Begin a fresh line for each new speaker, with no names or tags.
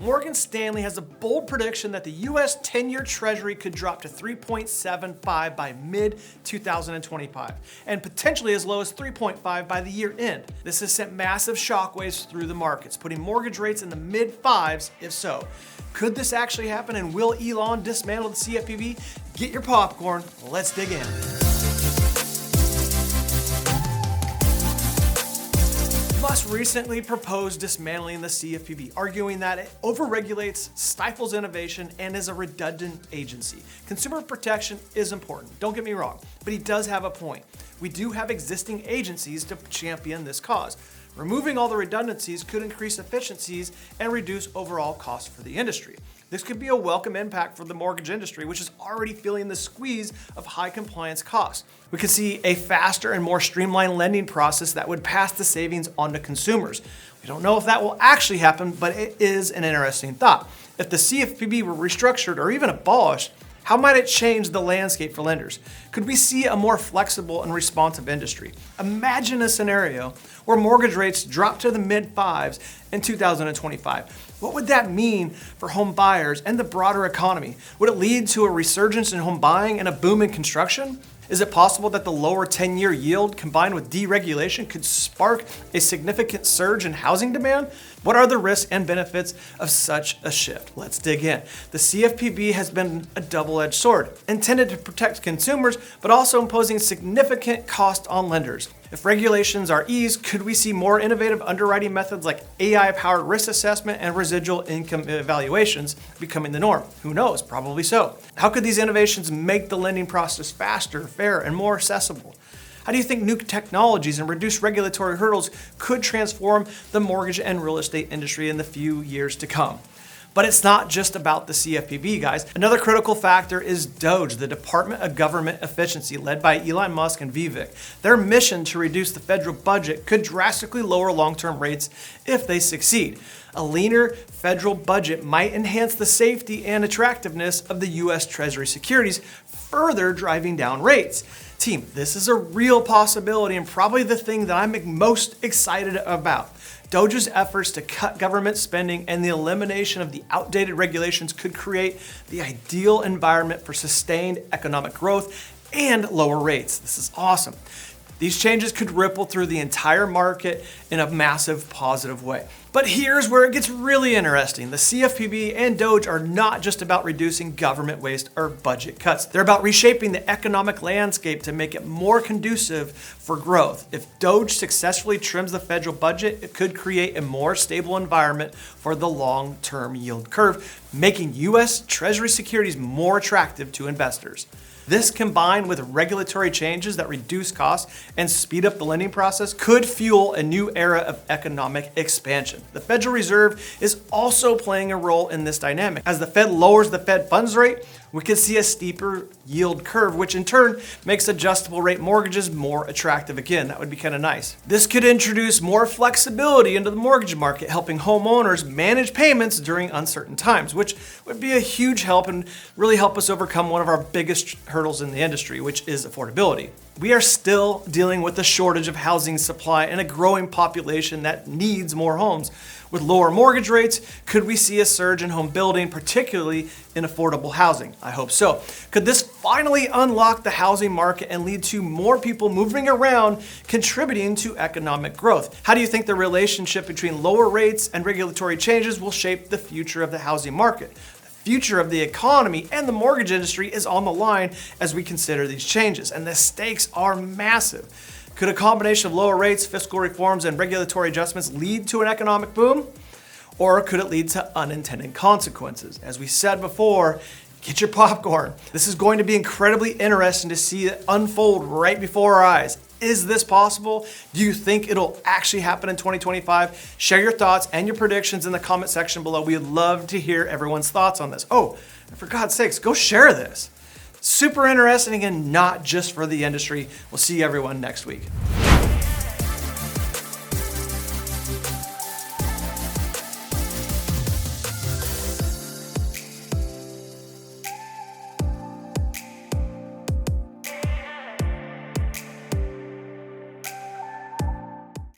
Morgan Stanley has a bold prediction that the US 10-year Treasury could drop to 3.75 by mid-2025, and potentially as low as 3.5 by the year end. This has sent massive shockwaves through the markets, putting mortgage rates in the mid-5s if so. Could this actually happen, and will Elon dismantle the CFPB? Get your popcorn, let's dig in. Musk recently proposed dismantling the CFPB, arguing that it overregulates, stifles innovation, and is a redundant agency. Consumer protection is important, don't get me wrong, but he does have a point. We do have existing agencies to champion this cause. Removing all the redundancies could increase efficiencies and reduce overall costs for the industry. This could be a welcome impact for the mortgage industry, which is already feeling the squeeze of high compliance costs. We could see a faster and more streamlined lending process that would pass the savings on to consumers. We don't know if that will actually happen, but it is an interesting thought. If the CFPB were restructured or even abolished, how might it change the landscape for lenders? Could we see a more flexible and responsive industry? Imagine a scenario where mortgage rates drop to the mid-5s in 2025. What would that mean for home buyers and the broader economy? Would it lead to a resurgence in home buying and a boom in construction? Is it possible that the lower 10-year yield combined with deregulation could spark a significant surge in housing demand? What are the risks and benefits of such a shift? Let's dig in. The CFPB has been a double-edged sword, intended to protect consumers, but also imposing significant cost on lenders. If regulations are eased, could we see more innovative underwriting methods like AI-powered risk assessment and residual income evaluations becoming the norm? Who knows? Probably so. How could these innovations make the lending process faster, fairer, and more accessible? How do you think new technologies and reduced regulatory hurdles could transform the mortgage and real estate industry in the few years to come? But it's not just about the CFPB, guys. Another critical factor is DOGE, the Department of Government Efficiency, led by Elon Musk and Vivek. Their mission to reduce the federal budget could drastically lower long-term rates if they succeed. A leaner federal budget might enhance the safety and attractiveness of the U.S. Treasury securities, further driving down rates. Team, this is a real possibility and probably the thing that I'm most excited about. DOGE's efforts to cut government spending and the elimination of the outdated regulations could create the ideal environment for sustained economic growth and lower rates. This is awesome. These changes could ripple through the entire market in a massive positive way. But here's where it gets really interesting. The CFPB and DOGE are not just about reducing government waste or budget cuts. They're about reshaping the economic landscape to make it more conducive for growth. If DOGE successfully trims the federal budget, it could create a more stable environment for the long-term yield curve, making U.S. Treasury securities more attractive to investors. This, combined with regulatory changes that reduce costs and speed up the lending process, could fuel a new era of economic expansion. The Federal Reserve is also playing a role in this dynamic. As the Fed lowers the Fed funds rate, we could see a steeper yield curve, which in turn makes adjustable rate mortgages more attractive again. That would be kind of nice. This could introduce more flexibility into the mortgage market, helping homeowners manage payments during uncertain times, which would be a huge help and really help us overcome one of our biggest hurdles in the industry, which is affordability. We are still dealing with the shortage of housing supply and a growing population that needs more homes. With lower mortgage rates, could we see a surge in home building, particularly in affordable housing? I hope so. Could this finally unlock the housing market and lead to more people moving around, contributing to economic growth? How do you think the relationship between lower rates and regulatory changes will shape the future of the housing market? The future of the economy and the mortgage industry is on the line as we consider these changes, and the stakes are massive. Could a combination of lower rates, fiscal reforms, and regulatory adjustments lead to an economic boom? Or could it lead to unintended consequences? As we said before, get your popcorn. This is going to be incredibly interesting to see it unfold right before our eyes. Is this possible? Do you think it'll actually happen in 2025? Share your thoughts and your predictions in the comment section below. We'd love to hear everyone's thoughts on this. Oh, and for God's sakes, go share this. Super interesting and not just for the industry. We'll see everyone next week.